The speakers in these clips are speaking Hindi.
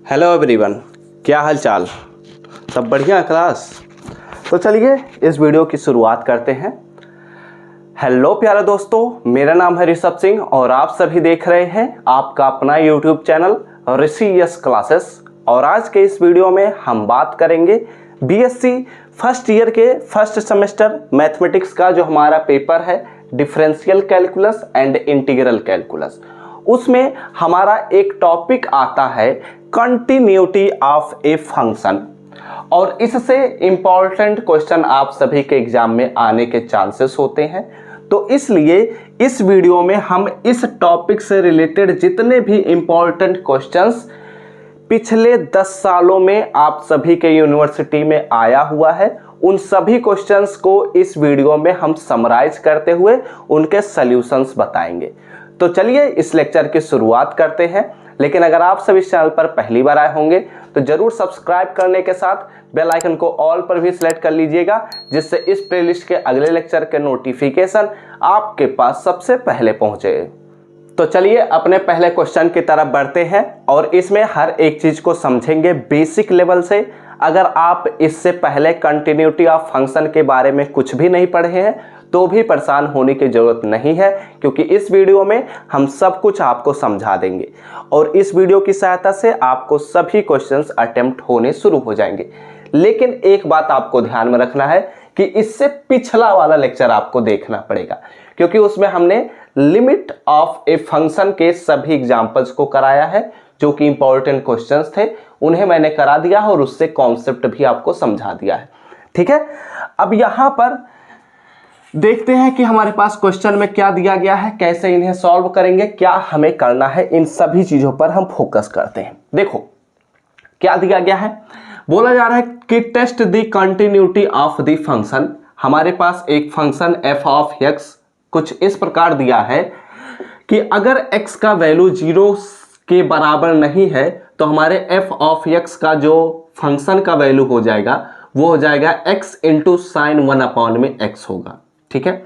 हेलो एवरीवन, क्या हाल चाल? सब बढ़िया क्लास? तो चलिए इस वीडियो की शुरुआत करते हैं। हेलो प्यारे दोस्तों, मेरा नाम है ऋषभ सिंह और आप सभी देख रहे हैं आपका अपना यूट्यूब चैनल ऋषि यस क्लासेस। और आज के इस वीडियो में हम बात करेंगे बीएससी फर्स्ट ईयर के फर्स्ट सेमेस्टर मैथमेटिक्स का जो हमारा पेपर है differential calculus and integral calculus. उसमें हमारा एक टॉपिक आता है कंटिन्यूटी ऑफ ए फंक्शन, और इससे इंपॉर्टेंट क्वेश्चन आप सभी के एग्जाम में आने के चांसेस होते हैं। तो इसलिए इस वीडियो में हम इस टॉपिक से रिलेटेड जितने भी इंपॉर्टेंट क्वेश्चंस पिछले 10 सालों में आप सभी के यूनिवर्सिटी में आया हुआ है, उन सभी क्वेश्चंस को इस वीडियो में हम समराइज करते हुए उनके सॉल्यूशंस बताएंगे। तो चलिए इस लेक्चर की शुरुआत करते हैं। लेकिन अगर आप सभी इस चैनल पर पहली बार आए होंगे तो जरूर सब्सक्राइब करने के साथ बेल आइकन को ऑल पर भी सिलेक्ट कर लीजिएगा, जिससे इस प्लेलिस्ट के अगले लेक्चर के नोटिफिकेशन आपके पास सबसे पहले पहुंचे। तो चलिए अपने पहले क्वेश्चन की तरफ बढ़ते हैं और इसमें हर एक चीज को समझेंगे बेसिक लेवल से। अगर आप इससे पहले कंटिन्यूटी ऑफ फंक्शन के बारे में कुछ भी नहीं पढ़े हैं तो भी परेशान होने की जरूरत नहीं है, क्योंकि इस वीडियो में हम सब कुछ आपको समझा देंगे और इस वीडियो की सहायता से आपको सभी क्वेश्चंस अटेम्प्ट होने शुरू हो जाएंगे। लेकिन एक बात आपको ध्यान में रखना है कि इससे पिछला वाला लेक्चर आपको देखना पड़ेगा, क्योंकि उसमें हमने लिमिट ऑफ ए फंक्शन के सभी एग्जांपल्स को कराया है, जो कि इंपॉर्टेंट क्वेश्चंस थे उन्हें मैंने करा दिया और उससे कॉन्सेप्ट भी आपको समझा दिया है। ठीक है, अब यहां पर देखते हैं कि हमारे पास क्वेश्चन में क्या दिया गया है, कैसे इन्हें सॉल्व करेंगे, क्या हमें करना है, इन सभी चीजों पर हम फोकस करते हैं। देखो क्या दिया गया है, बोला जा रहा है कि test the continuity of the function. हमारे पास एक फंक्शन एफ ऑफ एक्स कुछ इस प्रकार दिया है कि अगर x का वैल्यू 0 के बराबर नहीं है तो हमारे एफ ऑफ एक्स का जो फंक्शन का वैल्यू हो जाएगा वो हो जाएगा x इंटू साइन 1/x होगा। ठीक है,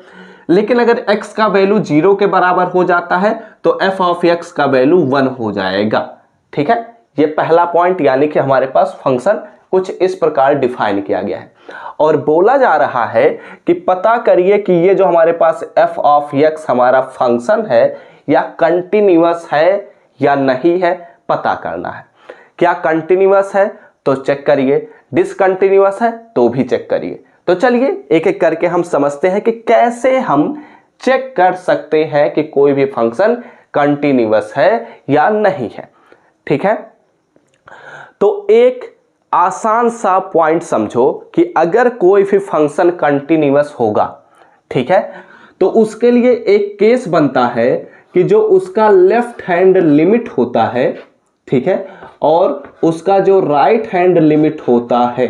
लेकिन अगर x का वैल्यू 0 के बराबर हो जाता है तो f ऑफ x का वैल्यू 1 हो जाएगा। ठीक है, ये पहला पॉइंट, यानी कि हमारे पास फंक्शन कुछ इस प्रकार डिफाइन किया गया है और बोला जा रहा है कि पता करिए कि ये जो हमारे पास f ऑफ x हमारा फंक्शन है या कंटिन्यूअस है या नहीं है, पता करना है। क्या कंटिन्यूअस है तो चेक करिए, डिसकंटिन्यूअस है तो भी चेक करिए। तो चलिए एक एक करके हम समझते हैं कि कैसे हम चेक कर सकते हैं कि कोई भी फंक्शन कंटिन्यूअस है या नहीं है। ठीक है, तो एक आसान सा पॉइंट समझो कि अगर कोई भी फंक्शन कंटिन्यूअस होगा, ठीक है, तो उसके लिए एक केस बनता है कि जो उसका लेफ्ट हैंड लिमिट होता है, ठीक है, और उसका जो राइट हैंड लिमिट होता है,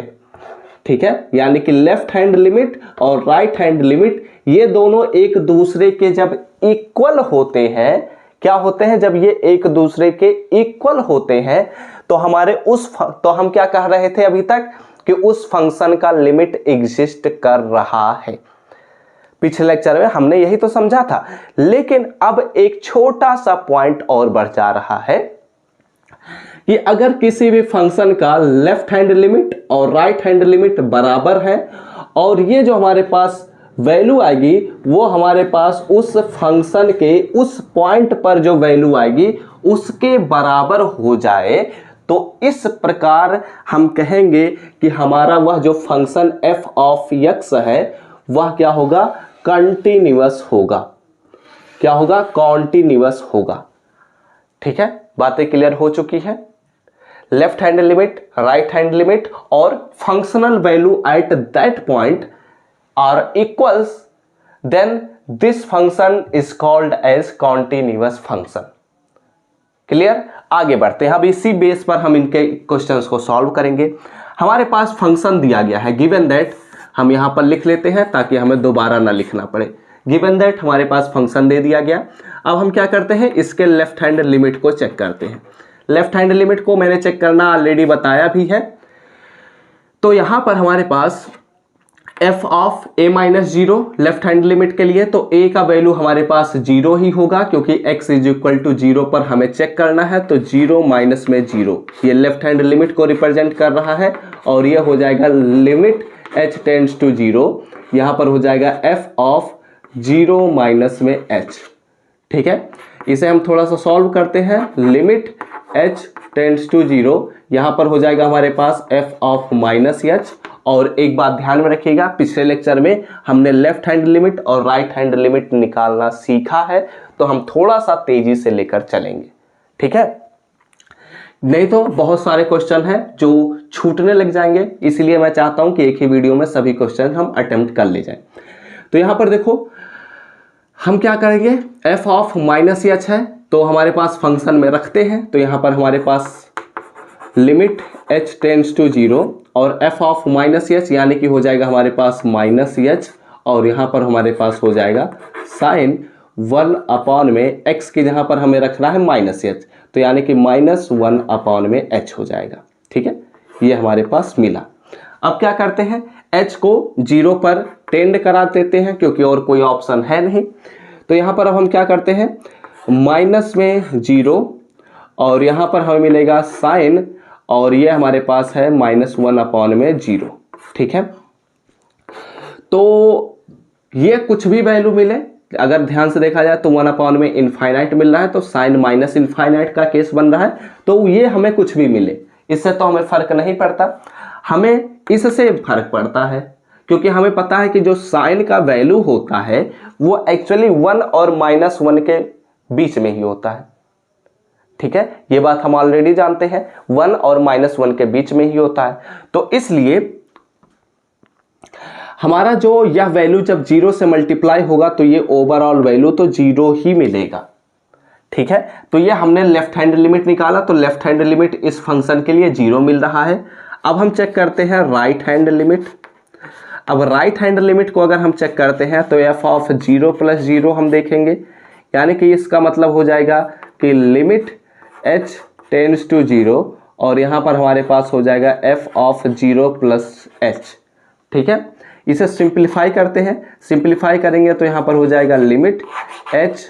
ठीक है, यानी कि लेफ्ट हैंड लिमिट और राइट हैंड लिमिट ये दोनों एक दूसरे के जब इक्वल होते हैं, क्या होते हैं, जब ये एक दूसरे के इक्वल होते हैं तो हमारे तो हम क्या कह रहे थे अभी तक कि उस फंक्शन का लिमिट एग्जिस्ट कर रहा है। पिछले लेक्चर में हमने यही तो समझा था। लेकिन अब एक छोटा सा पॉइंट और बढ़ जा रहा है कि अगर किसी भी फंक्शन का लेफ्ट हैंड लिमिट और राइट हैंड लिमिट बराबर है और ये जो हमारे पास वैल्यू आएगी वो हमारे पास उस फंक्शन के उस पॉइंट पर जो वैल्यू आएगी उसके बराबर हो जाए, तो इस प्रकार हम कहेंगे कि हमारा वह जो फंक्शन f ऑफ x है वह क्या होगा, कंटिन्यूअस होगा। क्या होगा, कॉन्टिन्यूअस होगा। ठीक है, बातें क्लियर हो चुकी है। Left hand limit, right hand limit और functional value at that point are equals, then this function is called as continuous function. Clear, आगे बढ़ते हैं। अब इसी बेस पर हम इनके क्वेश्चंस को सॉल्व करेंगे। हमारे पास फंक्शन दिया गया है गिवन दैट, हम यहां पर लिख लेते हैं ताकि हमें दोबारा ना लिखना पड़े। गिवन दैट हमारे पास फंक्शन दे दिया गया। अब हम क्या करते हैं, इसके लेफ्ट हैंड लिमिट को चेक करते हैं। लेफ्ट हैंड लिमिट को मैंने चेक करना ऑलरेडी बताया भी है। तो यहां पर हमारे पास f of a minus zero left hand limit के लिए, तो ए का वैल्यू हमारे पास जीरो ही होगा क्योंकि x is equal to zero पर हमें चेक करना है। तो जीरो माइनस में जीरो, ये लेफ्ट हैंड लिमिट को रिप्रेजेंट कर रहा है और ये हो जाएगा limit h tends to zero, यहां पर हो जाएगा f ऑफ जीरो माइनस में h। ठीक है, इसे हम थोड़ा सा सॉल्व करते हैं। Limit h tends to zero, यहां पर हो जाएगा हमारे पास f ऑफ माइनस h। और एक बात ध्यान में रखिएगा, पिछले लेक्चर में हमने लेफ्ट हैंड लिमिट और राइट हैंड लिमिट निकालना सीखा है, तो हम थोड़ा सा तेजी से लेकर चलेंगे। ठीक है, नहीं तो बहुत सारे क्वेश्चन हैं जो छूटने लग जाएंगे, इसलिए मैं चाहता हूं कि एक ही वीडियो में सभी क्वेश्चन हम अटेम्प्ट कर ले जाएं। तो यहां पर देखो हम क्या करेंगे, f ऑफ माइनस h है तो हमारे पास फंक्शन में रखते हैं, तो यहां पर हमारे पास limit h tends to zero और f ऑफ माइनस h यानी कि हो जाएगा हमारे पास माइनस h, और यहाँ पर हमारे पास हो जाएगा साइन 1 अपॉन में x की जहाँ पर हमें रखना है माइनस h, तो यानी कि माइनस 1 अपॉन में h हो जाएगा। ठीक है, ये हमारे पास मिला। अब क्या करते हैं, h को जीरो पर टेंड करा देते हैं क्योंकि और कोई ऑप्शन है नहीं। तो यहाँ पर अब हम क्या करते हैं, माइनस में जीरो और यहाँ पर हमें मिलेगा साइन, और ये हमारे पास है माइनस 1 अपॉन में जीरो। ठीक है, तो ये कुछ भी वैल्यू मिले, अगर ध्यान से देखा जाए तो 1 अपॉन में इनफाइनाइट मिल रहा है, तो साइन माइनस इनफाइनाइट का केस बन रहा है, तो ये हमें कुछ भी मिले इससे तो हमें फर्क नहीं पड़ता, हमें इससे फर्क पड़ता है क्योंकि हमें पता है कि जो साइन का वैल्यू होता है वो एक्चुअली 1 और माइनस 1 के बीच में ही होता है। ठीक है, ये बात हम ऑलरेडी जानते हैं, 1 और माइनस 1 के बीच में ही होता है। तो इसलिए हमारा जो यह वैल्यू जब जीरो से मल्टीप्लाई होगा तो ये ओवरऑल वैल्यू तो जीरो ही मिलेगा। ठीक है, तो ये हमने लेफ्ट हैंड लिमिट निकाला, तो लेफ्ट हैंड लिमिट इस फंक्शन के लिए जीरो मिल रहा है। अब हम चेक करते हैं राइट हैंड लिमिट। अब राइट हैंड लिमिट को अगर हम चेक करते हैं तो f of zero plus zero हम देखेंगे, यानी कि इसका मतलब हो जाएगा कि limit h tends to zero और यहाँ पर हमारे पास हो जाएगा f of zero plus h। ठीक है, इसे सिंप्लीफाई करते हैं, सिंप्लीफाई करेंगे तो यहाँ पर हो जाएगा limit h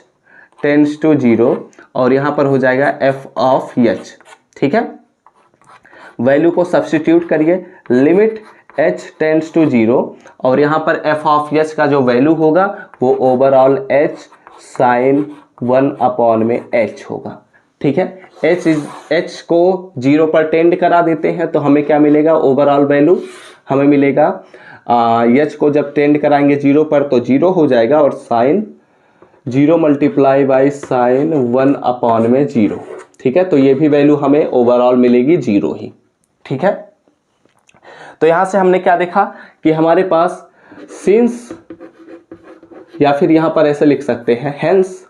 tends to zero और यहाँ पर हो जाएगा f ऑफ h। ठीक है, वैल्यू को सब्स्टिट्यूट करिए, limit h tends to zero और यहाँ पर f ऑफ h का जो वैल्यू होगा वो ओवरऑल h साइन 1 अपॉन में h होगा। ठीक है, h को जीरो पर टेंड करा देते हैं तो हमें क्या मिलेगा, ओवरऑल वैल्यू हमें मिलेगा h को जब टेंड कराएंगे जीरो पर तो जीरो हो जाएगा और sine zero multiply by sine 1 upon में जीरो। ठीक है, तो ये भी वैल्यू हमें ओवरऑल मिलेगी जीरो ही। ठीक है, तो यहां से हमने क्या देखा कि हमारे पास सिंस, या फिर यहां पर ऐसे लिख सकते हैं हेंस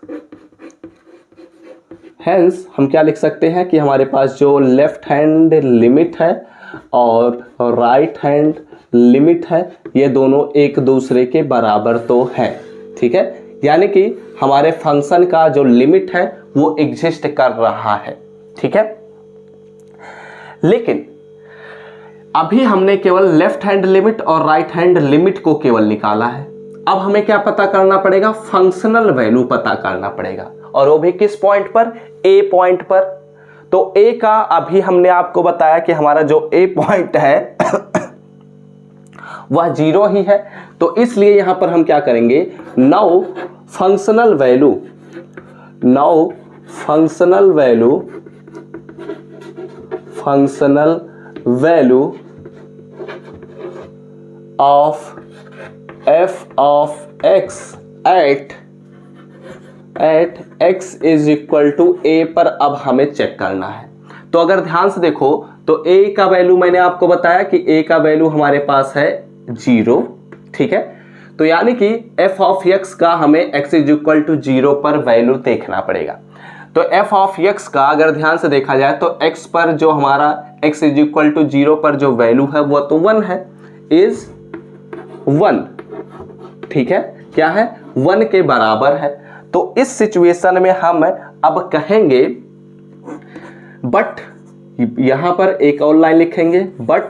हम क्या लिख सकते हैं कि हमारे पास जो लेफ्ट हैंड लिमिट है और राइट हैंड लिमिट है ये दोनों एक दूसरे के बराबर तो है। ठीक है, यानी कि हमारे फंक्शन का जो लिमिट है वो एग्जिस्ट कर रहा है। ठीक है, लेकिन अभी हमने केवल लेफ्ट हैंड लिमिट और राइट हैंड लिमिट को केवल निकाला है। अब हमें क्या पता करना पड़ेगा, फंक्शनल वैल्यू पता करना पड़ेगा, और वो भी किस पॉइंट पर, ए पॉइंट पर। तो ए का अभी हमने आपको बताया कि हमारा जो ए पॉइंट है वह जीरो ही है, तो इसलिए यहां पर हम क्या करेंगे, now functional value of f of x at x is equal to a पर अब हमें चेक करना है। तो अगर ध्यान से देखो तो a का वैल्यू मैंने आपको बताया कि a का वैल्यू हमारे पास है जीरो। ठीक है, तो यानी कि f ऑफ x का हमें x is equal to zero पर वैल्यू देखना पड़ेगा। तो f ऑफ x का अगर ध्यान से देखा जाए तो x पर जो हमारा x is equal to zero पर जो वैल्यू है वो तो 1 है, इज 1। ठीक है, क्या है, 1 के बराबर है। तो इस सिचुएशन में हम अब कहेंगे बट, यहां पर एक और लाइन लिखेंगे बट,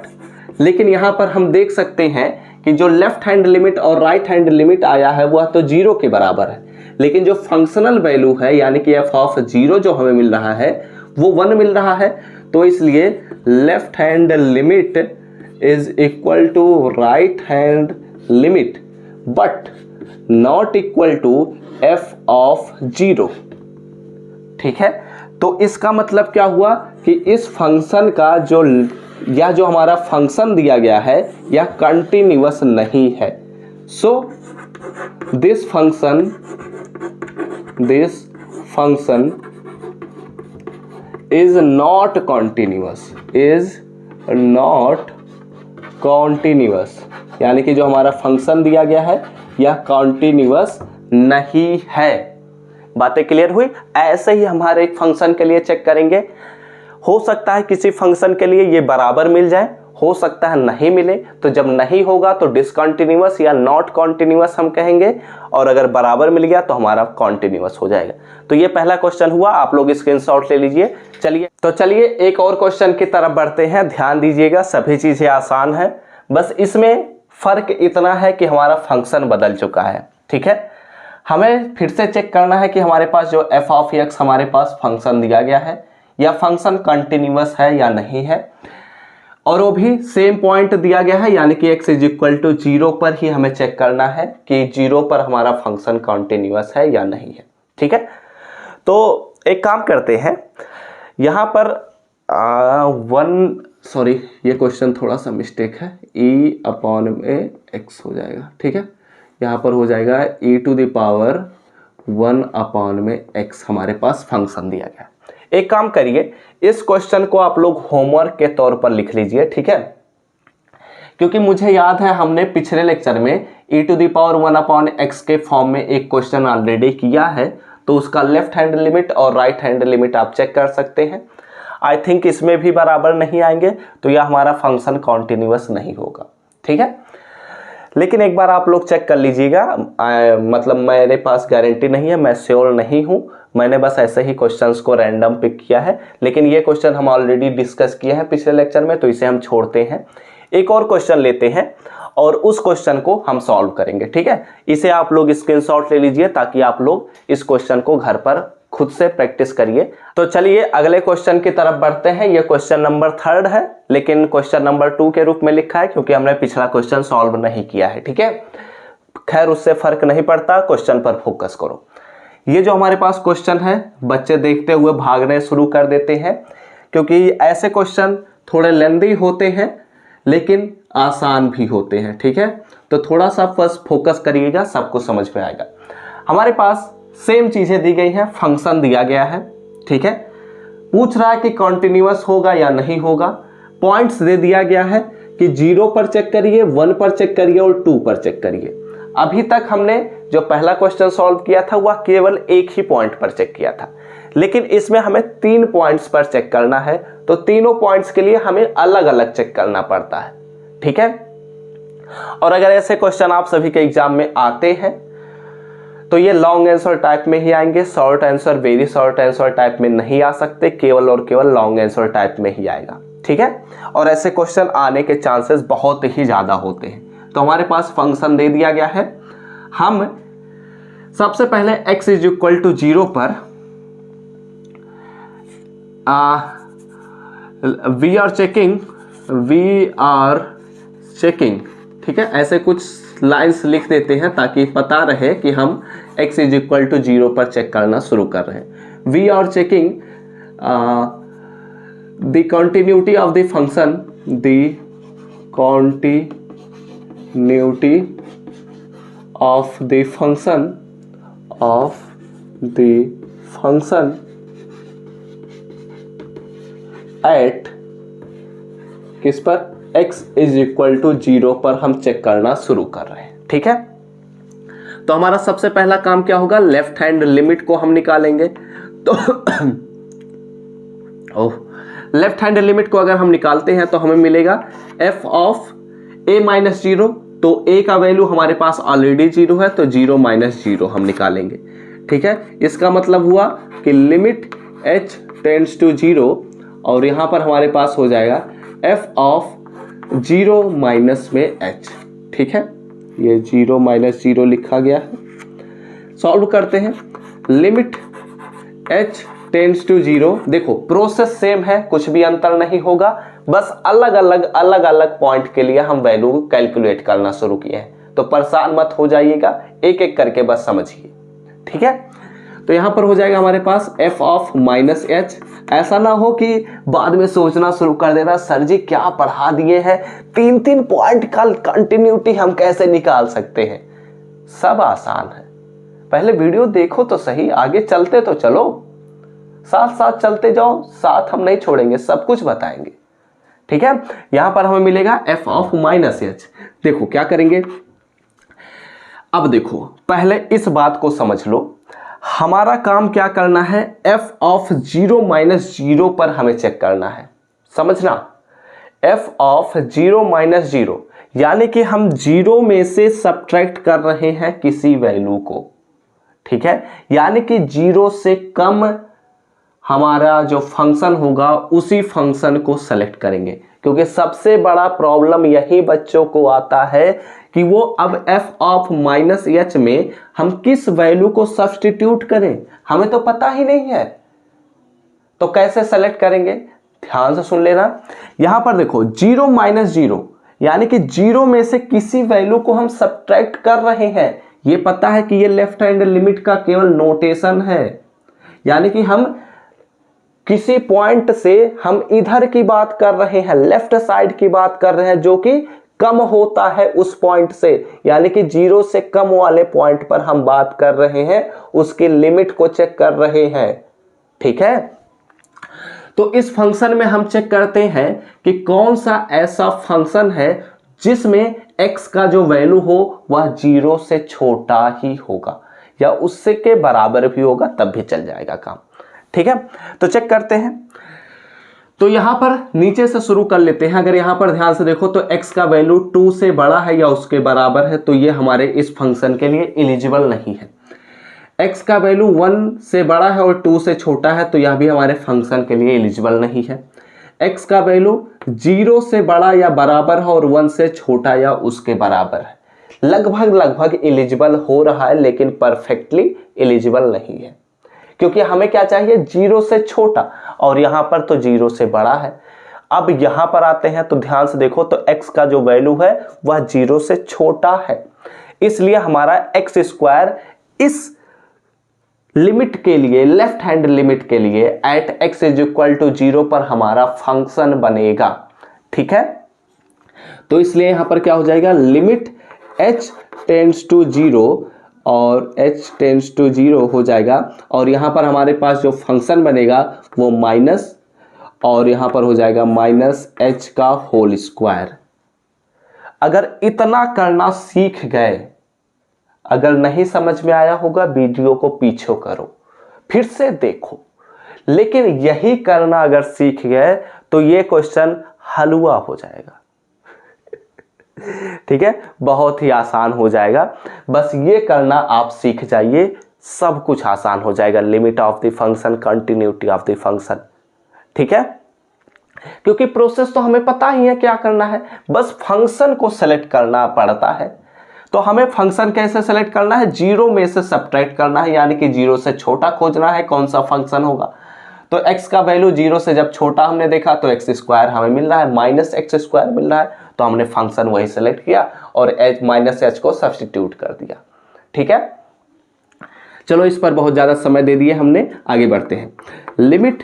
लेकिन यहां पर हम देख सकते हैं कि जो लेफ्ट हैंड लिमिट और राइट हैंड लिमिट आया है वह तो 0 के बराबर है, लेकिन जो फंक्शनल वैल्यू है यानी कि f ऑफ 0 जो हमें मिल रहा है वो 1 मिल रहा है। तो इसलिए left hand limit is equal to right hand limit but not equal to f of 0। ठीक है, तो इसका मतलब क्या हुआ कि इस फंक्शन का जो हमारा फंक्शन दिया गया है यह कंटिन्यूअस नहीं है। So this function is not continuous, यानी कि जो हमारा फंक्शन दिया गया है यह कॉन्टिन्यूअस नहीं है। बातें क्लियर हुई? ऐसे ही हमारे एक फंक्शन के लिए चेक करेंगे, हो सकता है किसी फंक्शन के लिए ये बराबर मिल जाए, हो सकता है नहीं मिले, तो जब नहीं होगा तो डिसकंटिन्यूअस या नॉट कॉन्टिन्यूअस हम कहेंगे, और अगर बराबर मिल गया तो हमारा कॉन्टिन्यूअस हो जाएगा। तो ये पहला क्वेश्चन हुआ, आप लोग स्क्रीनशॉट ले लीजिए। चलिए एक और क्वेश्चन की तरफ बढ़ते हैं। ध्यान दीजिएगा, सभी चीजें आसान है, बस इसमें फर्क इतना है कि हमारा फंक्शन बदल चुका है। ठीक है, हमें फिर से चेक करना है कि हमारे पास जो f ऑफ x हमारे पास फंक्शन दिया गया है या फंक्शन कंटिन्यूअस है या नहीं है, और वो भी सेम पॉइंट दिया गया है, यानी कि x इज इक्वल टू 0 पर ही हमें चेक करना है कि 0 पर हमारा फंक्शन कंटिन्यूअस है या नहीं है। ठीक है, तो एक काम करते हैं, यहाँ पर ये क्वेश्चन थोड़ा सा मिस्टेक है, e/x हो जाएगा। ठीक है, यहाँ पर हो जाएगा e⁻1/x हमारे पास फंक्शन दिया गया। एक काम करिए, इस क्वेश्चन को आप लोग होमवर्क के तौर पर लिख लीजिए। ठीक है, क्योंकि मुझे याद है हमने पिछले लेक्चर में e⁻1/x के फॉर्म में एक क्वेश्चन ऑलरेडी किया है, तो उसका लेफ्ट हैंड लिमिट और राइट हैंड लिमिट आप चेक कर सकते हैं। आई थिंक इसमें भी बराबर नहीं आएंगे, तो यह हमारा फंक्शन कॉन्टिन्यूअस नहीं होगा। ठीक है, लेकिन एक बार आप लोग चेक कर लीजिएगा, मतलब मेरे पास गारंटी नहीं है, मैं श्योर नहीं हूँ, मैंने बस ऐसे ही क्वेश्चंस को रैंडम पिक किया है, लेकिन ये क्वेश्चन हम ऑलरेडी डिस्कस किए हैं पिछले लेक्चर में, तो इसे हम छोड़ते हैं। एक और क्वेश्चन लेते हैं और उस क्वेश्चन को हम सॉल्व करेंगे। ठीक है, इसे आप लोग स्क्रीनशॉट ले लीजिए ताकि आप लोग इस क्वेश्चन को घर पर खुद से प्रैक्टिस करिए। तो चलिए अगले क्वेश्चन की तरफ बढ़ते हैं। यह क्वेश्चन नंबर 3 है, लेकिन क्वेश्चन नंबर 2 के रूप में लिखा है क्योंकि हमने पिछला क्वेश्चन सॉल्व नहीं किया है। ठीक है, खैर उससे फर्क नहीं पड़ता, क्वेश्चन पर फोकस करो। ये जो हमारे पास क्वेश्चन है, बच्चे देखते हुए भागने शुरू कर देते हैं, क्योंकि ऐसे क्वेश्चन थोड़े लेंदी होते हैं लेकिन आसान भी होते हैं। ठीक है, तो थोड़ा सा बस फोकस करिएगा, सब कुछ समझ में आएगा। हमारे पास सेम चीजें दी गई हैं, फंक्शन दिया गया है। ठीक है, पूछ रहा है कि कॉन्टिन्यूअस होगा या नहीं होगा, पॉइंट्स दे दिया गया है कि 0 पर चेक करिए, 1 पर चेक करिए और 2 पर चेक करिए। अभी तक हमने जो पहला क्वेश्चन सॉल्व किया था वह केवल एक ही पॉइंट पर चेक किया था, लेकिन इसमें हमें 3 पॉइंट्स पर चेक करना है, तो तीनों पॉइंट्स के लिए हमें अलग अलग चेक करना पड़ता है। ठीक है, और अगर ऐसे क्वेश्चन आप सभी के एग्जाम में आते हैं तो ये लॉन्ग आंसर टाइप में ही आएंगे, short answer, very short answer type में नहीं आ सकते, केवल और केवल लॉन्ग आंसर टाइप में ही आएगा। ठीक है, और ऐसे क्वेश्चन आने के चांसेस बहुत ही ज्यादा होते हैं। तो हमारे पास फंक्शन दे दिया गया है, हम सबसे पहले x इज इक्वल टू 0 पर वी आर चेकिंग, ठीक है, ऐसे कुछ लाइंस लिख देते हैं ताकि पता रहे कि हम x इज इक्वल टू 0 पर चेक करना शुरू कर रहे हैं। We are checking the continuity of the function, the continuity of the function at किस पर, x इज इक्वल टू 0 पर हम चेक करना शुरू कर रहे हैं। ठीक है, तो हमारा सबसे पहला काम क्या होगा, लेफ्ट हैंड लिमिट को हम निकालेंगे। तो लेफ्ट हैंड लिमिट को अगर हम निकालते हैं तो हमें मिलेगा f ऑफ a माइनस 0, तो a का वैल्यू हमारे पास ऑलरेडी 0 है, तो 0 माइनस 0 हम निकालेंगे। ठीक है, इसका मतलब हुआ कि लिमिट h टेंड्स टू 0, और यहां पर हमारे पास हो जाएगा f ऑफ 0 माइनस में h। ठीक है, ये 0 माइनस 0 लिखा गया है। सॉल्व करते हैं। लिमिट h टेंड्स टू 0, देखो प्रोसेस सेम है, कुछ भी अंतर नहीं होगा, बस अलग अलग पॉइंट के लिए हम वैल्यू कैलकुलेट करना शुरू किए हैं। तो परेशान मत हो जाइएगा, एक एक करके बस समझिए, ठीक है। तो यहां पर हो जाएगा हमारे पास f ऑफ माइनस एच। ऐसा ना हो कि बाद में सोचना शुरू कर देना, सर जी क्या पढ़ा दिए हैं, 3 पॉइंट का कंटिन्यूटी हम कैसे निकाल सकते हैं। सब आसान है, पहले वीडियो देखो तो सही, आगे चलते तो चलो, साथ साथ चलते जाओ, साथ हम नहीं छोड़ेंगे, सब कुछ बताएंगे, ठीक है। यहां पर हमें मिलेगा f ऑफ माइनस एच। देखो क्या करेंगे, अब देखो पहले इस बात को समझ लो, हमारा काम क्या करना है, f ऑफ 0 माइनस 0 पर हमें चेक करना है, समझना। f ऑफ 0 माइनस 0 यानी कि हम 0 में से सब्ट्रैक्ट कर रहे हैं किसी वैल्यू को, ठीक है। यानी कि 0 से कम हमारा जो फंक्शन होगा उसी फंक्शन को सेलेक्ट करेंगे, क्योंकि सबसे बड़ा प्रॉब्लम यही बच्चों को आता है कि वो अब f ऑफ माइनस एच में हम किस वैल्यू को सब्स्टिट्यूट करें, हमें तो पता ही नहीं है, तो कैसे सेलेक्ट करेंगे। ध्यान से सुन लेना, यहां पर देखो 0 माइनस 0 यानी कि 0 में से किसी वैल्यू को हम सब्ट्रैक्ट कर रहे हैं। ये पता है कि ये लेफ्ट हैंड लिमिट का केवल नोटेशन है, यानी कि हम किसी पॉइंट से हम इधर की बात कर रहे हैं, लेफ्ट साइड की बात कर रहे हैं, जो कि कम होता है उस पॉइंट से, यानी कि 0 से कम वाले पॉइंट पर हम बात कर रहे हैं, उसकी लिमिट को चेक कर रहे हैं, ठीक है। तो इस फंक्शन में हम चेक करते हैं कि कौन सा ऐसा फंक्शन है जिसमें x का जो वैल्यू हो वह 0 से छोटा ही होगा या उससे के बराबर भी होगा, तब भी चल जाएगा काम, ठीक है। तो चेक करते हैं। तो यहां पर नीचे से शुरू कर लेते हैं। अगर यहां पर ध्यान से देखो तो x का वैल्यू 2 से बड़ा है या उसके बराबर है, तो ये हमारे इस फंक्शन के लिए एलिजिबल नहीं है। x का वैल्यू 1 से बड़ा है और 2 से छोटा है, तो यह भी हमारे फंक्शन के लिए एलिजिबल नहीं है। x का वैल्यू 0 से बड़ा या बराबर है और 1 से छोटा या उसके बराबर है, लगभग एलिजिबल हो रहा है, लेकिन परफेक्टली एलिजिबल नहीं है, क्योंकि हमें क्या चाहिए, 0 से छोटा, और यहां पर तो 0 से बड़ा है। अब यहां पर आते हैं तो ध्यान से देखो, तो x का जो वैल्यू है वह 0 से छोटा है, इसलिए हमारा x स्क्वायर इस लिमिट के लिए, लेफ्ट हैंड लिमिट के लिए at x is equal to 0 पर हमारा फंक्शन बनेगा, ठीक है। तो इसलिए यहां पर क्या हो जाएगा, लिमिट h टेंड्स टू 0 और h टेंड्स टू 0 हो जाएगा, और यहां पर हमारे पास जो फंक्शन बनेगा वो माइनस, और यहां पर हो जाएगा माइनस h का होल स्क्वायर। अगर इतना करना सीख गए, अगर नहीं समझ में आया होगा वीडियो को पीछे करो, फिर से देखो, लेकिन यही करना अगर सीख गए तो ये क्वेश्चन हलवा हो जाएगा, ठीक है, बहुत ही आसान हो जाएगा। बस ये करना आप सीख जाइए, सब कुछ आसान हो जाएगा। Limit of the function, continuity of the function, ठीक है, क्योंकि प्रोसेस तो हमें पता ही है क्या करना है, बस फंक्शन को सेलेक्ट करना पड़ता है। तो हमें फंक्शन कैसे सेलेक्ट करना है, 0 में से सब्ट्रैक्ट करना है, यानी कि 0 से छोटा खोजना है कौन सा फंक्शन होगा। तो x का वैल्यू 0 से जब छोटा हमने देखा तो x स्क्वायर हमें मिल रहा है, माइनस एक्स स्क्वायर मिल रहा है, तो हमने फंक्शन वही सेलेक्ट किया और h माइनस एच को सब्स्टिट्यूट कर दिया, ठीक है। चलो इस पर बहुत ज़्यादा समय दे दिए हमने, आगे बढ़ते हैं। लिमिट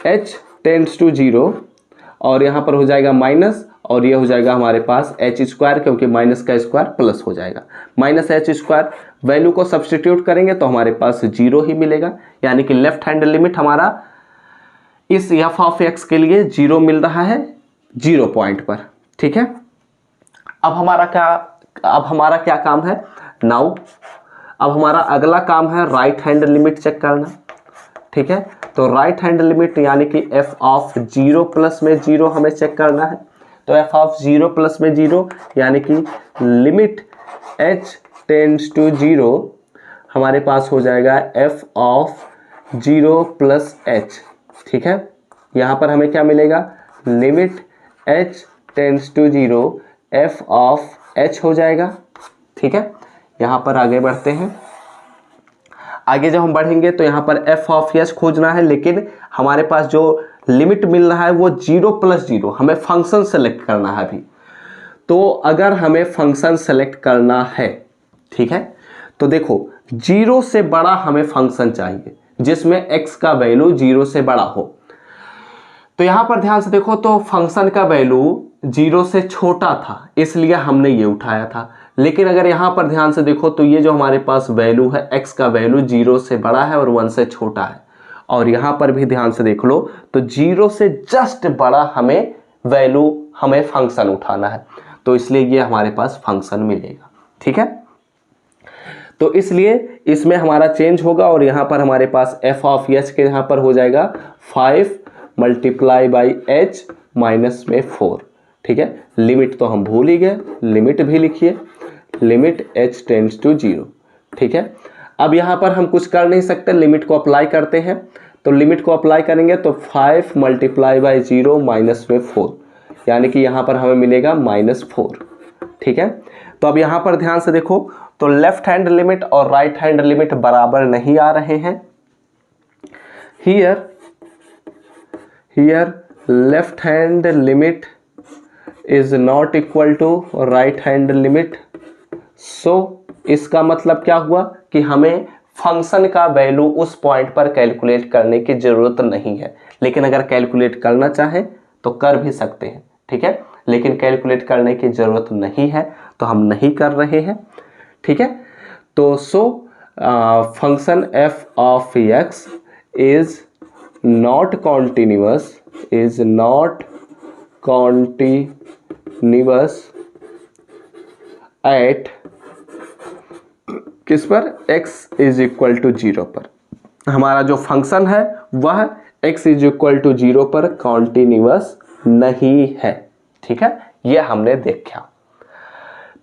h टेंड्स टू 0 और यहाँ पर हो जाएगा माइनस, और ये हो जाएगा हमारे पास h स्क्वायर, क्योंकि माइनस का स्क्वायर प्लस हो जाएगा, माइनस एच स्क्वायर। वैल्यू को सब्स्टिट्यूट करेंगे तो हमारे पास 0 ही मिलेगा, यानी कि लेफ्ट हैंड लिमिट हमारा इस f ऑफ x के लिए 0 मिल रहा है 0 पॉइंट पर, ठीक है। अब हमारा क्या काम है नाउ, अब हमारा अगला काम है राइट हैंड लिमिट चेक करना, ठीक है। तो राइट हैंड लिमिट यानी कि f ऑफ 0 प्लस में 0 हमें चेक करना है। तो f ऑफ 0 प्लस में 0 यानी कि लिमिट h टेंड्स टू 0 हमारे पास हो जाएगा f ऑफ 0 प्लस h, ठीक है। यहाँ पर हमें क्या मिलेगा, limit h tends to 0 f of h हो जाएगा। ठीक है, यहाँ पर आगे बढ़ते हैं। आगे जब हम बढ़ेंगे तो यहाँ पर f ऑफ h खोजना है, लेकिन हमारे पास जो लिमिट मिल रहा है वो 0 + 0, हमें फंक्शन सेलेक्ट करना है अभी। तो अगर हमें फंक्शन सेलेक्ट करना है, ठीक है, तो देखो 0 से बड़ा हमें फंक्शन चाहिए जिसमें x का वैल्यू 0 से बड़ा हो। तो यहां पर ध्यान से देखो, तो फंक्शन का वैल्यू 0 से छोटा था इसलिए हमने ये उठाया था। लेकिन अगर यहां पर ध्यान से देखो तो ये जो हमारे पास वैल्यू है, x का वैल्यू 0 से बड़ा है और 1 से छोटा है। और यहां पर भी ध्यान से देख लो तो 0 से जस्ट बड़ा हमें वैल्यू, हमें फंक्शन उठाना है, तो इसलिए ये हमारे पास फंक्शन मिलेगा। ठीक है, तो इसलिए इसमें हमारा चेंज होगा और यहाँ पर हमारे पास f ऑफ h के यहाँ पर हो जाएगा 5 × h माइनस में 4। ठीक है, लिमिट तो हम भूल ही गए, लिमिट भी लिखिए, लिमिट h टेंड्स टू 0। ठीक है, अब यहाँ पर हम कुछ कर नहीं सकते, लिमिट को अप्लाई करते हैं। तो लिमिट को अप्लाई करेंगे तो 5 × 0 माइनस में 4, यानी कि यहाँ पर हमें मिलेगा -4। ठीक है, तो अब यहाँ पर ध्यान से देखो तो लेफ्ट हैंड लिमिट और राइट हैंड लिमिट बराबर नहीं आ रहे हैं। Here left hand limit is not equal to right hand limit. So इसका मतलब क्या हुआ कि हमें फंक्शन का वैल्यू उस पॉइंट पर कैलकुलेट करने की जरूरत नहीं है, लेकिन अगर कैलकुलेट करना चाहें तो कर भी सकते हैं। ठीक है, लेकिन कैलकुलेट करने की जरूरत नहीं है तो हम नहीं कर रहे हैं। ठीक है, तो function f of x is not continuous at किस पर, x इज इक्वल टू 0 पर। हमारा जो फंक्शन है वह x इज इक्वल टू 0 पर कॉन्टिन्यूअस नहीं है। ठीक है, ये हमने देखा।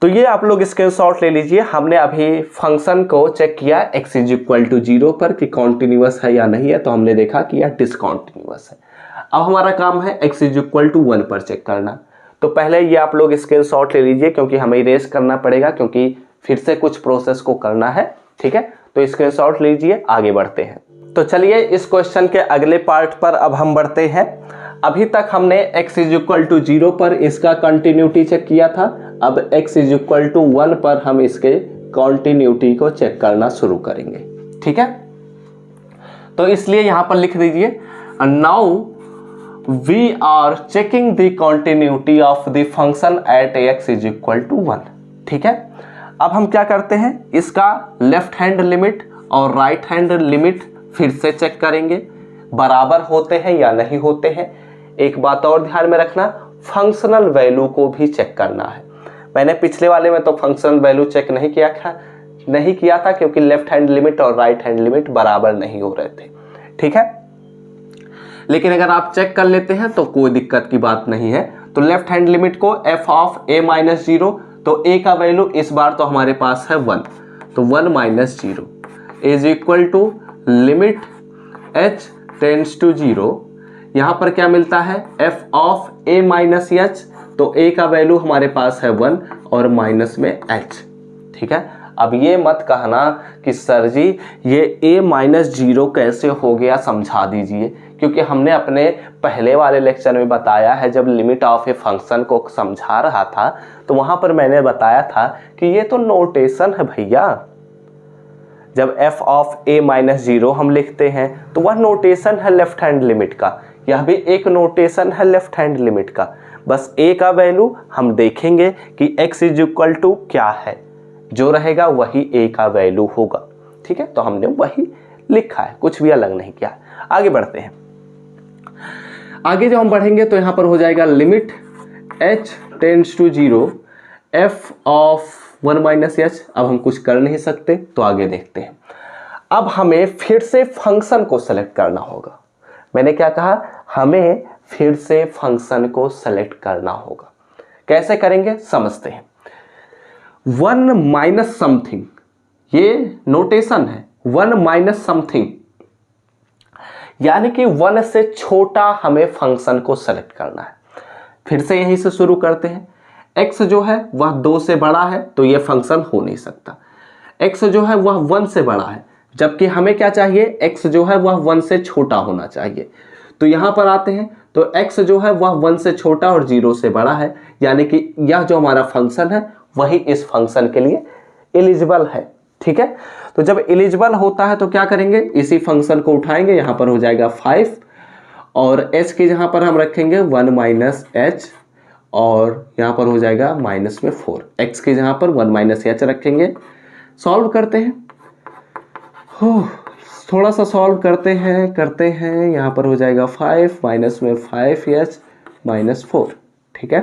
तो ये आप लोग स्क्रीनशॉट ले लीजिए। हमने अभी फंक्शन को चेक किया x इज इक्वल टू 0 पर कि कॉन्टिन्यूअस है या नहीं है, तो हमने देखा कि यह डिसकॉन्टिन्यूअस है। अब हमारा काम है x इज इक्वल टू 1 पर चेक करना। तो पहले ये आप लोग स्क्रीनशॉट ले लीजिए क्योंकि हमें इरेज करना पड़ेगा, क्योंकि फिर से कुछ प्रोसेस को करना है। ठीक है, तो स्क्रीनशॉट लीजिए, आगे बढ़ते हैं। तो चलिए इस क्वेश्चन के अगले पार्ट पर अब हम बढ़ते हैं। अभी तक हमने x इज इक्वल टू 0 पर इसका कंटिन्यूटी चेक किया था। अब x इज इक्वल टू 1 पर हम इसके कंटिन्यूटी को चेक करना शुरू करेंगे। ठीक है, तो इसलिए यहां पर लिख दीजिए, now we are checking the continuity of the function at x is equal to 1। ठीक है, अब हम क्या करते हैं, इसका लेफ्ट हैंड लिमिट और राइट हैंड लिमिट फिर से चेक करेंगे, बराबर होते हैं या नहीं होते हैं। एक बात और ध्यान में रखना, फंक्शनल वैल्यू को भी चेक करना है। मैंने पिछले वाले में तो फंक्शनल वैल्यू चेक नहीं किया था क्योंकि लेफ्ट हैंड लिमिट और राइट हैंड लिमिट बराबर नहीं हो रहे थे। ठीक है, लेकिन अगर आप चेक कर लेते हैं तो कोई दिक्कत की बात नहीं है। तो लेफ्ट हैंड लिमिट को f ऑफ a माइनस 0, तो a का वैल्यू इस बार तो हमारे पास है 1, तो 1 - 0 is equal to limit h tends to 0। यहाँ पर क्या मिलता है, f of a minus h, तो a का वैल्यू हमारे पास है 1 और माइनस में h। ठीक है, अब ये मत कहना कि सर जी ये a माइनस 0 कैसे हो गया, समझा दीजिए। क्योंकि हमने अपने पहले वाले लेक्चर में बताया है, जब लिमिट ऑफ ए फंक्शन को समझा रहा था तो वहां पर मैंने बताया था कि ये तो नोटेशन है भैया। जब f ऑफ a माइनस 0 हम लिखते हैं तो वह नोटेशन है लेफ्ट हैंड लिमिट का, यह भी एक नोटेशन है लेफ्ट हैंड लिमिट का। बस a का वैल्यू हम देखेंगे कि x इज इक्वल टू क्या है, जो रहेगा वही a का वैल्यू होगा। ठीक है, तो हमने वही लिखा है, कुछ भी अलग नहीं किया। आगे बढ़ते हैं। आगे जब हम बढ़ेंगे तो यहां पर हो जाएगा limit h tends to 0 f of 1 minus h। अब हम कुछ कर नहीं सकते तो आगे देखते हैं। अब हमें फिर से फंक्शन को सेलेक्ट करना होगा। मैंने क्या कहा, हमें फिर से फंक्शन को सेलेक्ट करना होगा। कैसे करेंगे समझते हैं। 1 माइनस समथिंग, ये नोटेशन है, 1 माइनस समथिंग, यानी कि 1 से छोटा हमें फंक्शन को सेलेक्ट करना है। फिर से यहीं से शुरू करते हैं। x जो है वह 2 से बड़ा है तो ये फंक्शन हो नहीं सकता। x जो है वह 1 से बड़ा है, जबकि हमें क्या चाहिए, x जो है वह 1 से छोटा होना चाहिए। तो यहाँ पर आते हैं तो x जो है वह 1 से छोटा और 0 से बड़ा है, यानी कि यह जो हमारा फंक्शन है वही इस फंक्शन के लिए एलिजिबल है। ठीक है, तो जब एलिजिबल होता है तो क्या करेंगे, इसी फंक्शन को उठाएंगे, यहाँ पर हो जाएगा 5 और h के जहाँ पर हम रखेंगे 1 माइनस h और यहाँ पर हो जाएगा माइनस में 4, x के जहाँ पर 1 माइनस h रखेंगे। सॉल्व करते हैं, थोड़ा सा सॉल्व करते हैं। यहाँ पर हो जाएगा 5 माइनस में 5h माइनस 4। ठीक है,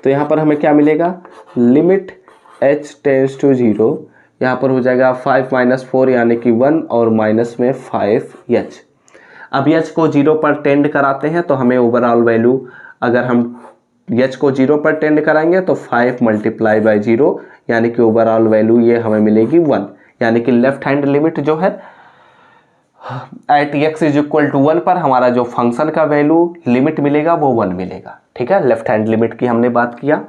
तो यहाँ पर हमें क्या मिलेगा, लिमिट h टेंड्स टू 0, यहाँ पर हो जाएगा 5 माइनस 4 यानी कि 1 और माइनस में 5h। अब h को 0 पर टेंड कराते हैं तो हमें ओवरऑल वैल्यू, अगर हम h को 0 पर टेंड कराएंगे तो 5 मल्टीप्लाई बाई 0 यानी कि ओवरऑल वैल्यू ये हमें मिलेगी 1, यानी कि लेफ्ट हैंड लिमिट जो है at x is equal to 1 पर हमारा जो फंक्शन का वैल्यू लिमिट मिलेगा वो 1 मिलेगा। ठीक है, लेफ्ट हैंड लिमिट की हमने बात किया।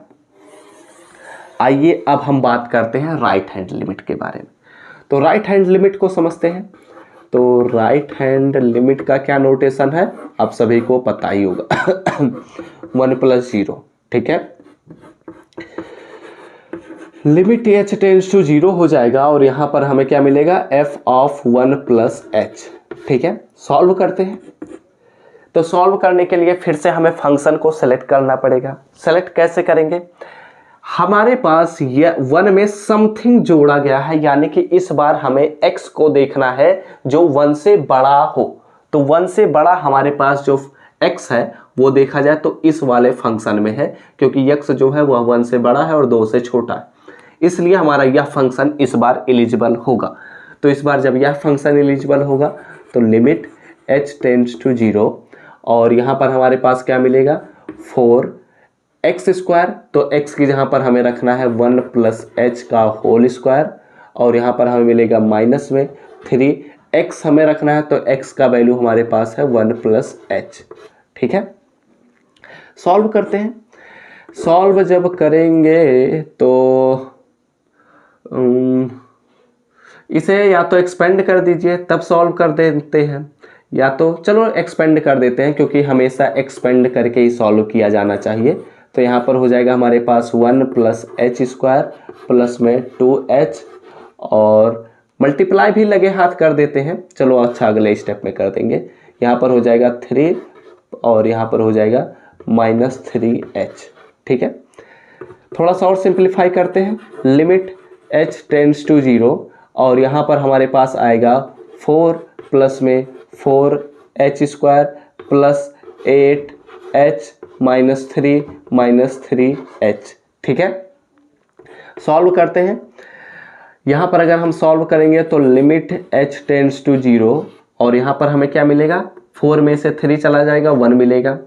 आइए अब हम बात करते हैं राइट हैंड लिमिट के बारे में। तो राइट हैंड लिमिट को समझते हैं। तो राइट हैंड लिमिट का क्या नोटेशन है, आप सभी को पता ही होगा 1 प्लस 0। ठीक है, लिमिट h टेंड्स टू 0 हो जाएगा और यहाँ पर हमें क्या मिलेगा, f ऑफ 1 प्लस h। ठीक है, सॉल्व करते हैं। तो सॉल्व करने के लिए फिर से हमें फंक्शन को सेलेक्ट करना पड़ेगा। सेलेक्ट कैसे करेंगे, हमारे पास ये 1 में समथिंग जोड़ा गया है, यानी कि इस बार हमें x को देखना है जो 1 से बड़ा हो। तो 1 से बड़ा हमारे पास जो x है वो देखा जाए तो इस वाले फंक्शन में है, क्योंकि x जो है वह 1 से बड़ा है और 2 से छोटा है, इसलिए हमारा यह फंक्शन इस बार एलिजिबल होगा। तो इस बार जब यह फंक्शन एलिजिबल होगा तो लिमिट h टेंड्स टू 0 और यहाँ पर हमारे पास क्या मिलेगा, 4x²। तो x की जहाँ पर हमें रखना है 1 प्लस h का होल स्क्वायर और यहाँ पर हमें मिलेगा माइनस में 3x हमें रखना है, तो x का वैल्यू हमारे पास है 1 प्लस h। ठीक है, सॉल्व करते हैं। सॉल्व जब करेंगे तो इसे या तो एक्सपेंड कर दीजिए तब सॉल्व कर देते हैं, या तो चलो एक्सपेंड कर देते हैं क्योंकि हमेशा एक्सपेंड करके ही सॉल्व किया जाना चाहिए। तो यहाँ पर हो जाएगा हमारे पास 1 प्लस h² प्लस में 2h और मल्टीप्लाई भी लगे हाथ कर देते हैं। चलो अच्छा अगले स्टेप में कर देंगे। यहाँ पर हो जाएगा 3 और यहाँ पर हो जाएगा माइनस 3h। ठीक है, थोड़ा सा और सिंप्लीफाई करते हैं। लिमिट h टेंड्स टू 0 और यहाँ पर हमारे पास आएगा 4 प्लस में 4h² plus 8h minus 3h। ठीक है, सॉल्व करते हैं। यहाँ पर अगर हम सॉल्व करेंगे तो लिमिट h टेंड्स टू 0 और यहाँ पर हमें क्या मिलेगा, 4 में से 3 चला जाएगा 1 मिलेगा,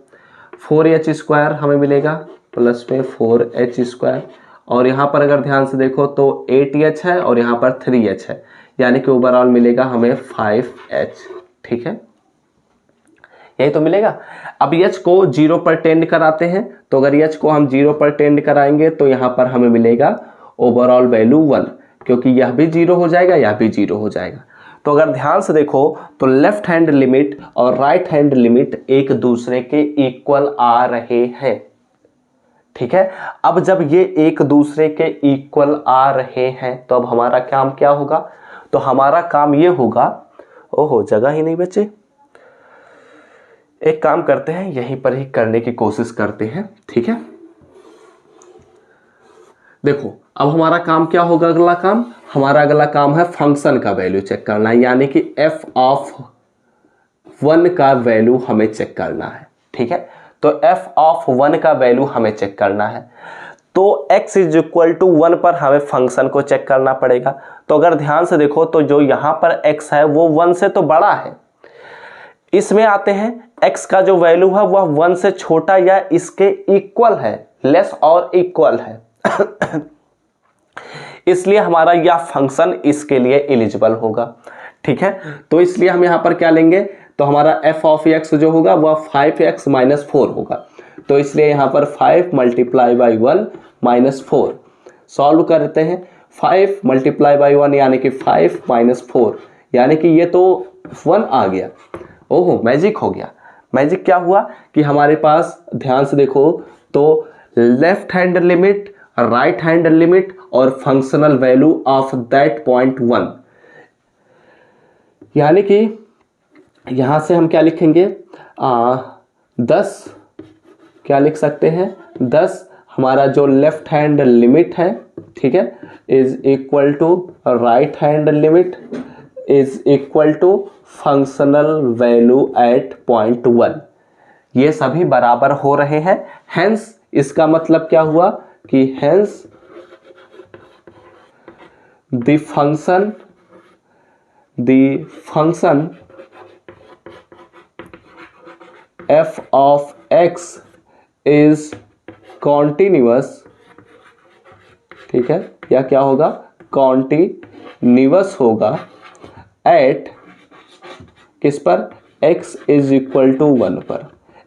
4h² हमें मिलेगा प्लस में 4h² और यहाँ पर अगर ध्यान से देखो तो 8h है और यहाँ पर 3h है, यानी कि ओवरऑल मिलेगा हमें 5h। ठीक है, यही तो मिलेगा। अब h को 0 पर टेंड कराते हैं, तो अगर h को हम 0 पर टेंड कराएंगे तो यहाँ पर हमें मिलेगा ओवरऑल वैल्यू 1, क्योंकि यह भी 0 हो जाएगा, यह भी 0 हो जाएगा। तो अगर ध्यान से देखो तो लेफ्ट हैंड लिमिट और राइट हैंड लिमिट एक दूसरे के इक्वल आ रहे हैं। ठीक है, अब जब ये एक दूसरे के इक्वल आ रहे हैं तो अब हमारा काम क्या होगा, तो हमारा काम ये होगा, ओहो जगह ही नहीं बचे, एक काम करते हैं यहीं पर ही करने की कोशिश करते हैं। ठीक है, देखो अब हमारा काम क्या होगा, अगला काम, हमारा अगला काम है फंक्शन का वैल्यू चेक करना, यानी कि f ऑफ 1 का वैल्यू हमें चेक करना है। ठीक है, तो f ऑफ 1 का वैल्यू हमें चेक करना है, तो x इज इक्वल टू 1 पर हमें फंक्शन को चेक करना पड़ेगा। तो अगर ध्यान से देखो तो जो यहाँ पर x है वो 1 से तो बड़ा है, इसमें आते हैं x का जो वैल्यू है वह 1 से छोटा या इसके इक्वल है, लेस और इक्वल है इसलिए हमारा यह फंक्शन इसके लिए एलिजिबल होगा। ठीक है, तो इसलिए हम यहाँ पर क्या लेंगे, तो हमारा f ऑफ x जो होगा वह 5x माइनस 4 होगा, तो इसलिए यहाँ पर 5 मल्टीप्लाई बाई 1 माइनस 4 सॉल्व करते हैं। 5 मल्टीप्लाई बाई 1 यानी कि 5 माइनस 4 यानी कि ये तो 1 आ गया। ओहो मैजिक हो गया। मैजिक क्या हुआ कि हमारे पास ध्यान से देखो तो left hand limit, right hand limit और functional value of that point 1, यानी कि यहां से हम क्या लिखेंगे 10 क्या लिख सकते हैं 10 हमारा जो लेफ्ट हैंड लिमिट है, ठीक है, is equal to right hand limit is equal to functional value at point 1। ये सभी बराबर हो रहे हैं। हेंस इसका मतलब क्या हुआ कि hence the function f of x is continuous, ठीक है, या क्या होगा कॉन्टिन्यूअस होगा एट किस पर x इज इक्वल टू 1 पर।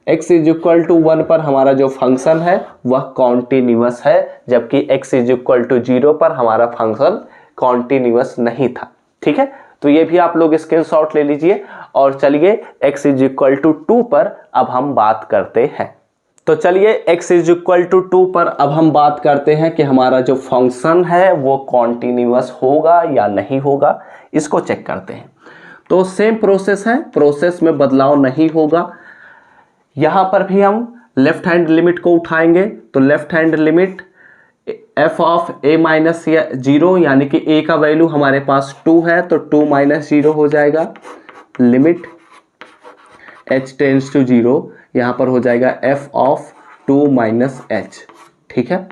x इज इक्वल टू 1 पर हमारा जो फंक्शन है वह कॉन्टिन्यूअस है, जबकि x इज इक्वल टू 0 पर हमारा फंक्शन कॉन्टिन्यूअस नहीं था। ठीक है, तो ये भी आप लोग स्क्रीनशॉट ले लीजिए। और चलिए x इज इक्वल टू 2 पर अब हम बात करते हैं। तो चलिए x इज इक्वल टू 2 पर अब हम बात करते हैं कि हमारा जो फंक्शन है वो कॉन्टिन्यूअस होगा या नहीं होगा, इसको चेक करते हैं। तो सेम प्रोसेस है, प्रोसेस में बदलाव नहीं होगा। यहां पर भी हम लेफ्ट हैंड लिमिट को उठाएंगे तो left hand limit f of a minus 0 यानी कि a का वैल्यू हमारे पास 2 है तो 2 माइनस 0 हो जाएगा। लिमिट h टेंड्स टू 0 यहां पर हो जाएगा f ऑफ 2 माइनस h। ठीक है,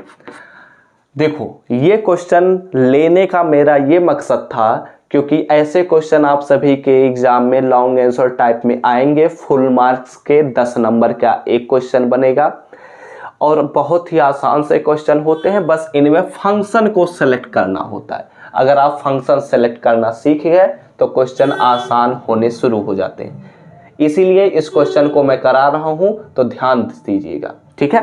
देखो ये क्वेश्चन लेने का मेरा ये मकसद था क्योंकि ऐसे क्वेश्चन आप सभी के एग्जाम में लॉन्ग आंसर टाइप में आएंगे। फुल मार्क्स के 10 नंबर का एक क्वेश्चन बनेगा और बहुत ही आसान से क्वेश्चन होते हैं, बस इनमें फंक्शन को सेलेक्ट करना होता है। अगर आप फंक्शन सेलेक्ट करना सीख गए तो क्वेश्चन आसान होने शुरू हो जाते हैं। इसीलिए इस क्वेश्चन को मैं करा रहा हूं, तो ध्यान दीजिएगा। ठीक है,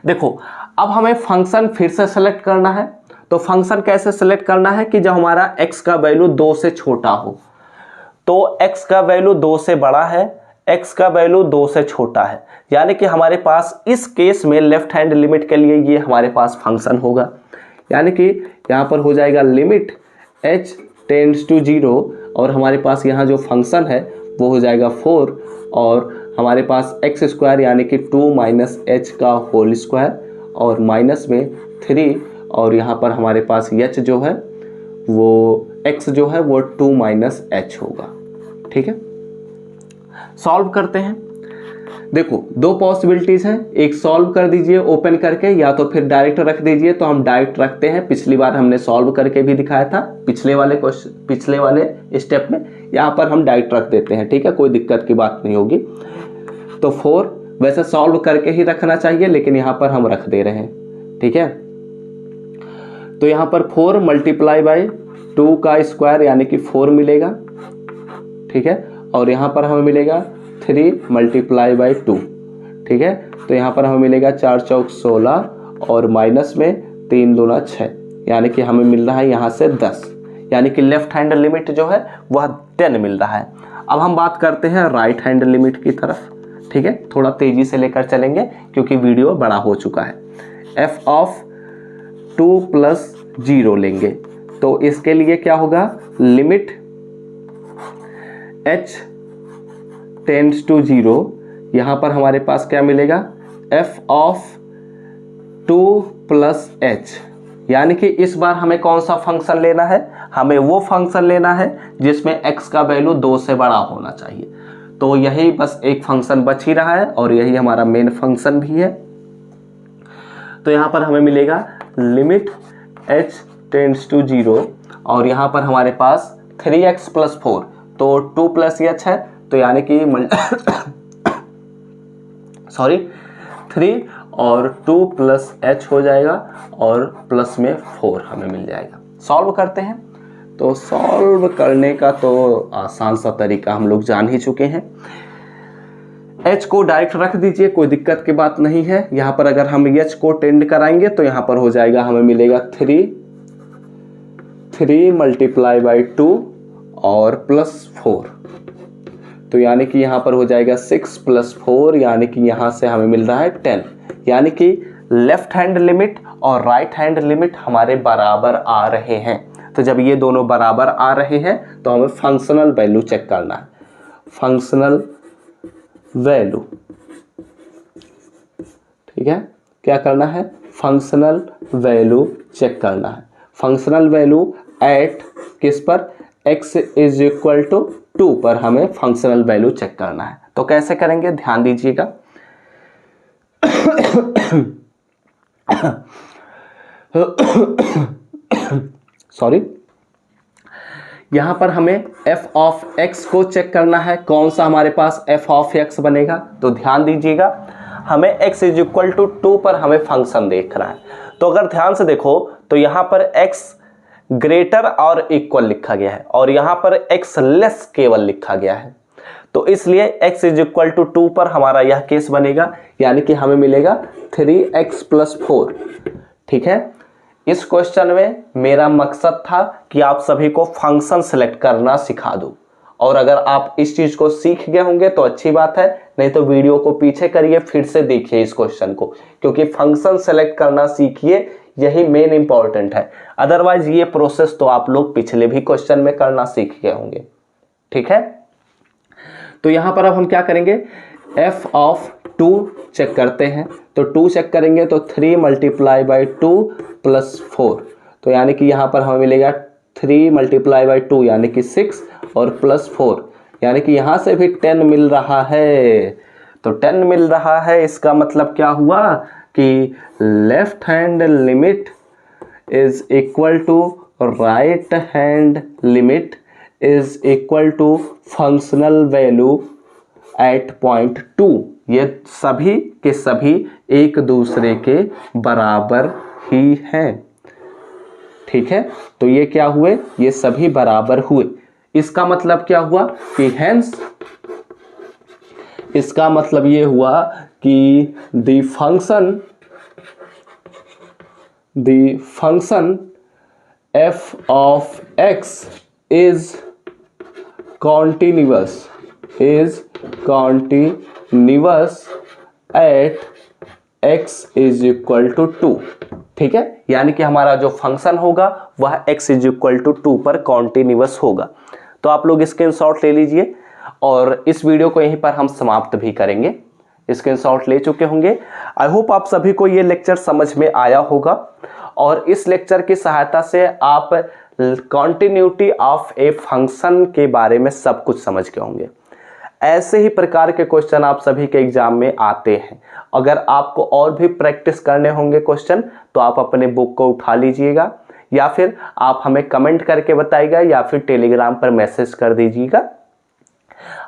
देखो अब हमें फंक्शन फिर से सेलेक्ट करना है। तो फंक्शन कैसे सेलेक्ट करना है कि जब हमारा x का वैल्यू 2 से छोटा हो, तो x का वैल्यू 2 से बड़ा है, x का वैल्यू 2 से छोटा है, यानी कि हमारे पास इस केस में लेफ्ट हैंड लिमिट के लिए ये हमारे पास फंक्शन होगा। यानी कि यहाँ पर हो जाएगा लिमिट h टेंड्स टू 0 और हमारे पास यहाँ जो फंक्शन है वो हो जाएगा 4 और हमारे पास x स्क्वायर यानी कि 2 माइनस h का होल स्क्वायर और माइनस में 3 और यहाँ पर हमारे पास h जो है वो x जो है वो 2 माइनस h होगा। ठीक है, सॉल्व करते हैं। देखो दो पॉसिबिलिटीज हैं, एक सॉल्व कर दीजिए ओपन करके या तो फिर डायरेक्ट रख दीजिए। तो हम डायरेक्ट रखते हैं, पिछली बार हमने सॉल्व करके भी दिखाया था पिछले वाले स्टेप में। यहाँ पर हम डायरेक्ट रख देते हैं, ठीक है, कोई दिक्कत की बात नहीं होगी। तो 4 वैसे सॉल्व करके ही रखना चाहिए लेकिन यहाँ पर हम रख दे रहे हैं। ठीक है, तो यहाँ पर 4 मल्टीप्लाई बाई 2 का स्क्वायर यानी कि 4 मिलेगा। ठीक है, और यहाँ पर हमें मिलेगा 3 मल्टीप्लाई बाई 2। ठीक है, तो यहाँ पर हमें मिलेगा 4 चौक 16 और माइनस में 3 दूना 6 यानी कि हमें मिल रहा है यहाँ से 10, यानी कि लेफ्ट हैंड लिमिट जो है वह 10 मिल रहा है। अब हम बात करते हैं राइट हैंड लिमिट की तरफ। ठीक है, थोड़ा तेजी से लेकर चलेंगे क्योंकि वीडियो बड़ा हो चुका है। f ऑफ 2 प्लस 0 लेंगे तो इसके लिए क्या होगा, लिमिट h टेंड्स टू 0 यहाँ पर हमारे पास क्या मिलेगा f ऑफ 2 प्लस h, यानी कि इस बार हमें कौन सा फंक्शन लेना है, हमें वो फंक्शन लेना है जिसमें x का वैल्यू 2 से बड़ा होना चाहिए। तो यही बस एक फंक्शन बच ही रहा है और यही हमारा मेन फंक्शन भी है। तो यहाँ पर हमें मिलेगा लिमिट h टेंड्स टू 0 और यहाँ पर हमारे पास 3x प्लस 4 तो 2 प्लस h है तो यानी कि 3 और 2 प्लस h हो जाएगा और प्लस में 4 हमें मिल जाएगा। सॉल्व करते हैं। तो सॉल्व करने का तो आसान सा तरीका हम लोग जान ही चुके हैं। h को डायरेक्ट रख दीजिए, कोई दिक्कत की बात नहीं है। यहाँ पर अगर हम h को टेंड कराएंगे तो यहाँ पर हो जाएगा, हमें मिलेगा 3 मल्टीप्लाई बाई 2 और +4, तो यानी कि यहाँ पर हो जाएगा 6 + 4, यानी कि यहाँ से हमें मिल रहा है 10। यानी कि लेफ्ट हैंड लिमिट और राइट हैंड लिमिट हमारे बराबर आ रहे हैं। तो जब ये दोनों बराबर आ रहे हैं तो हमें फंक्शनल वैल्यू चेक करना है। फंक्शनल वैल्यू, ठीक है, क्या करना है, फंक्शनल वैल्यू चेक करना है। फंक्शनल वैल्यू एट किस पर, x = 2 पर हमें फंक्शनल वैल्यू चेक करना है। तो कैसे करेंगे, ध्यान दीजिएगा। सॉरी, यहां पर हमें f ऑफ x को चेक करना है। कौन सा हमारे पास f ऑफ x बनेगा, तो ध्यान दीजिएगा, हमें x = 2 पर हमें फंक्शन देखना है। तो अगर ध्यान से देखो तो यहां पर x ग्रेटर और इक्वल लिखा गया है और यहां पर x लेस केवल लिखा गया है। तो इसलिए x = 2 पर हमारा यह केस बनेगा, यानी कि हमें मिलेगा 3x + 4। ठीक है, इस क्वेश्चन में मेरा मकसद था कि आप सभी को फंक्शन सेलेक्ट करना सिखा दूं, और अगर आप इस चीज को सीख गए होंगे तो अच्छी बात है, नहीं तो वीडियो को पीछे करिए, फिर से देखिए इस क्वेश्चन को, क्योंकि फंक्शन सेलेक्ट करना सीखिए, यही मेन इंपॉर्टेंट है। अदरवाइज ये प्रोसेस तो आप लोग पिछले भी क्वेश्चन में करना सीख गए होंगे। ठीक है, तो यहां पर अब हम क्या करेंगे, f ऑफ 2 चेक करते हैं। तो 2 चेक करेंगे तो 3 मल्टीप्लाई बाई 2 + 4, तो यानी कि यहाँ पर हमें मिलेगा 3 मल्टीप्लाई बाई 2 यानी कि 6 और +4, यानी कि यहाँ से भी 10 मिल रहा है। तो 10 मिल रहा है, इसका मतलब क्या हुआ कि left hand limit is equal to right hand limit is equal to functional value at point 2। ये सभी के सभी एक दूसरे के बराबर ही हैं। ठीक है, तो ये क्या हुए, ये सभी बराबर हुए। इसका मतलब क्या हुआ कि हेंस, इसका मतलब ये हुआ कि the function f of x is continuous at x = 2। ठीक है, यानी कि हमारा जो फंक्शन होगा वह x = 2 पर कॉन्टिन्यूअस होगा। तो आप लोग स्क्रीनशॉट ले लीजिए और इस वीडियो को यहीं पर हम समाप्त भी करेंगे। स्क्रीनशॉट ले चुके होंगे। आई होप आप सभी को ये लेक्चर समझ में आया होगा और इस लेक्चर की सहायता से आप कॉन्टिन्यूटी ऑफ ए फंक्शन के बारे में सब कुछ समझ गए होंगे। ऐसे ही प्रकार के क्वेश्चन आप सभी के एग्जाम में आते हैं। अगर आपको और भी प्रैक्टिस करने होंगे क्वेश्चन तो आप अपने बुक को उठा लीजिएगा, या फिर आप हमें कमेंट करके बताइएगा, या फिर टेलीग्राम पर मैसेज कर दीजिएगा।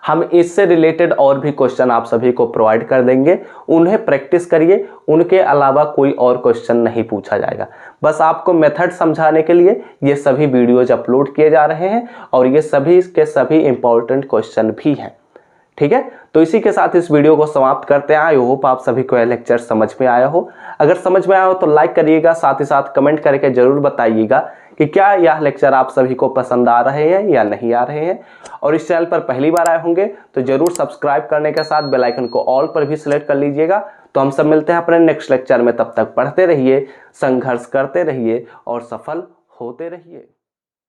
हम इससे रिलेटेड और भी क्वेश्चन आप सभी को प्रोवाइड कर देंगे, उन्हें प्रैक्टिस करिए। उनके अलावा कोई और क्वेश्चन नहीं पूछा जाएगा। बस आपको मेथड समझाने के लिए ये सभी वीडियोज अपलोड किए जा रहे हैं और ये सभी के सभी इंपॉर्टेंट क्वेश्चन भी हैं। ठीक है, तो इसी के साथ इस वीडियो को समाप्त करते हैं। आई होप आप सभी को यह लेक्चर समझ में आया हो। अगर समझ में आया हो तो लाइक करिएगा, साथ ही साथ कमेंट करके जरूर बताइएगा कि क्या यह लेक्चर आप सभी को पसंद आ रहे हैं या नहीं आ रहे हैं। और इस चैनल पर पहली बार आए होंगे तो जरूर सब्सक्राइब करने के साथ बेल आइकन को ऑल पर भी सिलेक्ट कर लीजिएगा। तो हम सब मिलते हैं अपने नेक्स्ट लेक्चर में, तब तक पढ़ते रहिए, संघर्ष करते रहिए और सफल होते रहिए।